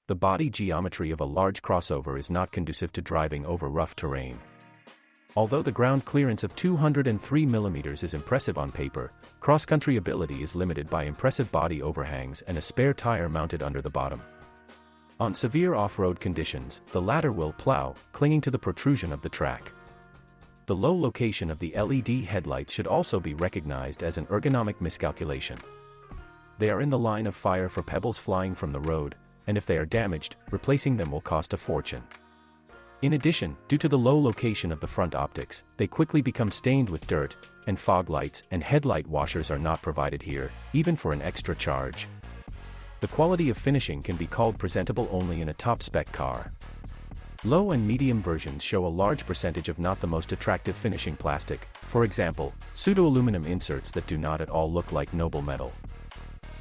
The body geometry of a large crossover is not conducive to driving over rough terrain. Although the ground clearance of 203 mm is impressive on paper, cross-country ability is limited by impressive body overhangs and a spare tire mounted under the bottom. On severe off-road conditions, the latter will plow, clinging to the protrusion of the track. The low location of the LED headlights should also be recognized as an ergonomic miscalculation. They are in the line of fire for pebbles flying from the road, and if they are damaged, replacing them will cost a fortune. In addition, due to the low location of the front optics, they quickly become stained with dirt, and fog lights and headlight washers are not provided here, even for an extra charge. The quality of finishing can be called presentable only in a top-spec car. Low and medium versions show a large percentage of not the most attractive finishing plastic, for example, pseudo-aluminum inserts that do not at all look like noble metal.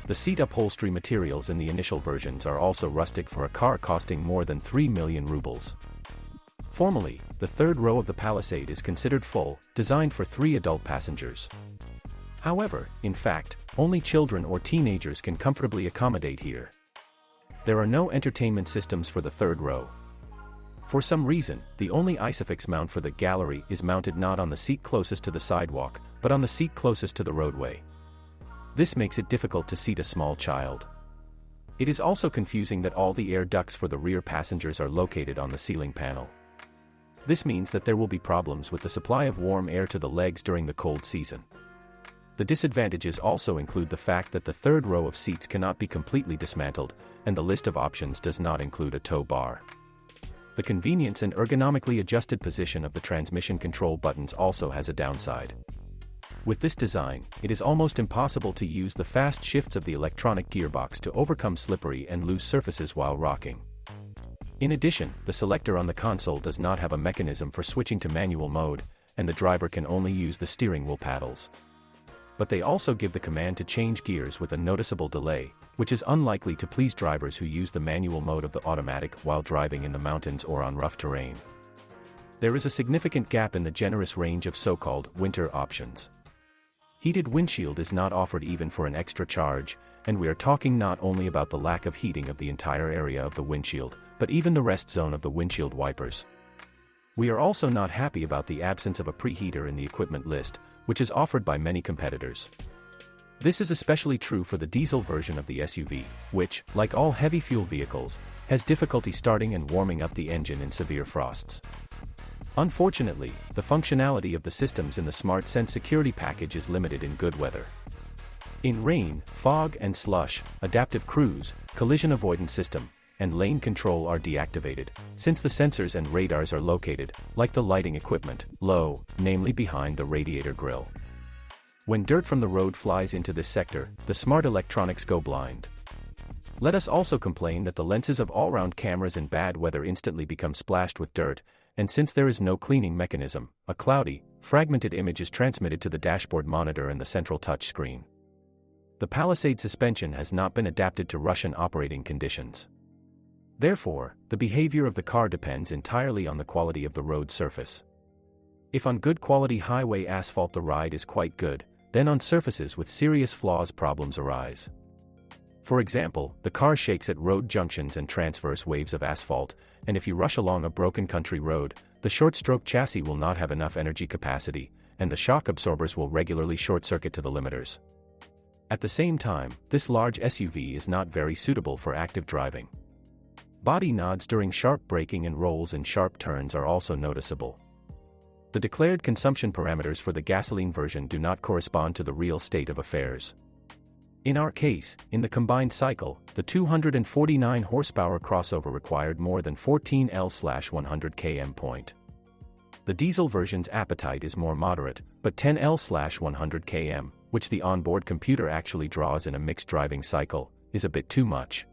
The seat upholstery materials in the initial versions are also rustic for a car costing more than 3 million rubles. Formally, the third row of the Palisade is considered full, designed for 3 adult passengers. However, in fact, only children or teenagers can comfortably accommodate here. There are no entertainment systems for the third row. For some reason, the only ISOFIX mount for the gallery is mounted not on the seat closest to the sidewalk, but on the seat closest to the roadway. This makes it difficult to seat a small child. It is also confusing that all the air ducts for the rear passengers are located on the ceiling panel. This means that there will be problems with the supply of warm air to the legs during the cold season. The disadvantages also include the fact that the third row of seats cannot be completely dismantled, and the list of options does not include a tow bar. The convenience and ergonomically adjusted position of the transmission control buttons also has a downside. With this design, it is almost impossible to use the fast shifts of the electronic gearbox to overcome slippery and loose surfaces while rocking. In addition, the selector on the console does not have a mechanism for switching to manual mode, and the driver can only use the steering wheel paddles. But they also give the command to change gears with a noticeable delay, which is unlikely to please drivers who use the manual mode of the automatic while driving in the mountains or on rough terrain. There is a significant gap in the generous range of so-called winter options. Heated windshield is not offered even for an extra charge, and we are talking not only about the lack of heating of the entire area of the windshield, but even the rest zone of the windshield wipers. We are also not happy about the absence of a preheater in the equipment list, which is offered by many competitors. This is especially true for the diesel version of the SUV, which, like all heavy fuel vehicles, has difficulty starting and warming up the engine in severe frosts. Unfortunately, the functionality of the systems in the Smart Sense security package is limited in good weather. In rain, fog and slush, adaptive cruise, collision avoidance system, and lane control are deactivated, since the sensors and radars are located, like the lighting equipment, low, namely behind the radiator grille. When dirt from the road flies into this sector, the smart electronics go blind. Let us also complain that the lenses of all-round cameras in bad weather instantly become splashed with dirt, and since there is no cleaning mechanism, a cloudy, fragmented image is transmitted to the dashboard monitor and the central touchscreen. The Palisade suspension has not been adapted to Russian operating conditions. Therefore, the behavior of the car depends entirely on the quality of the road surface. If on good quality highway asphalt the ride is quite good, then on surfaces with serious flaws problems arise. For example, the car shakes at road junctions and transverse waves of asphalt, and if you rush along a broken country road, the short-stroke chassis will not have enough energy capacity, and the shock absorbers will regularly short-circuit to the limiters. At the same time, this large SUV is not very suitable for active driving. Body nods during sharp braking and rolls in sharp turns are also noticeable. The declared consumption parameters for the gasoline version do not correspond to the real state of affairs. In our case, in the combined cycle, the 249 horsepower crossover required more than 14 L/100 km. The diesel version's appetite is more moderate, but 10 L/100 km, which the onboard computer actually draws in a mixed driving cycle, is a bit too much.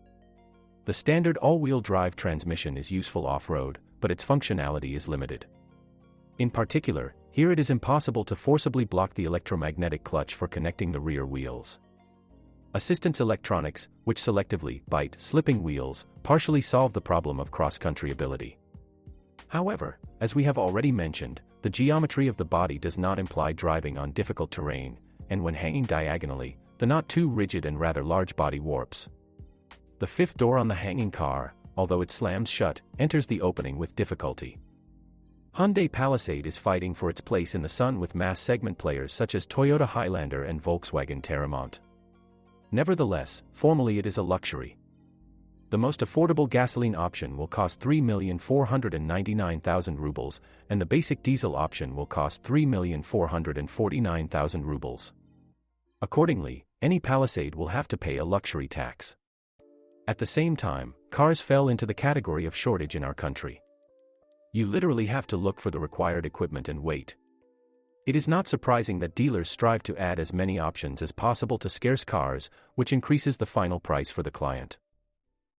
The standard all-wheel drive transmission is useful off-road, but its functionality is limited. In particular, here it is impossible to forcibly block the electromagnetic clutch for connecting the rear wheels. Assistance electronics, which selectively bite slipping wheels, partially solve the problem of cross-country ability. However, as we have already mentioned, the geometry of the body does not imply driving on difficult terrain, and when hanging diagonally, the not too rigid and rather large body warps. The fifth door on the hanging car, although it slams shut, enters the opening with difficulty. Hyundai Palisade is fighting for its place in the sun with mass-segment players such as Toyota Highlander and Volkswagen Terramont. Nevertheless, formally it is a luxury. The most affordable gasoline option will cost 3,499,000 rubles, and the basic diesel option will cost 3,449,000 rubles. Accordingly, any Palisade will have to pay a luxury tax. At the same time, cars fell into the category of shortage in our country. You literally have to look for the required equipment and wait. It is not surprising that dealers strive to add as many options as possible to scarce cars, which increases the final price for the client.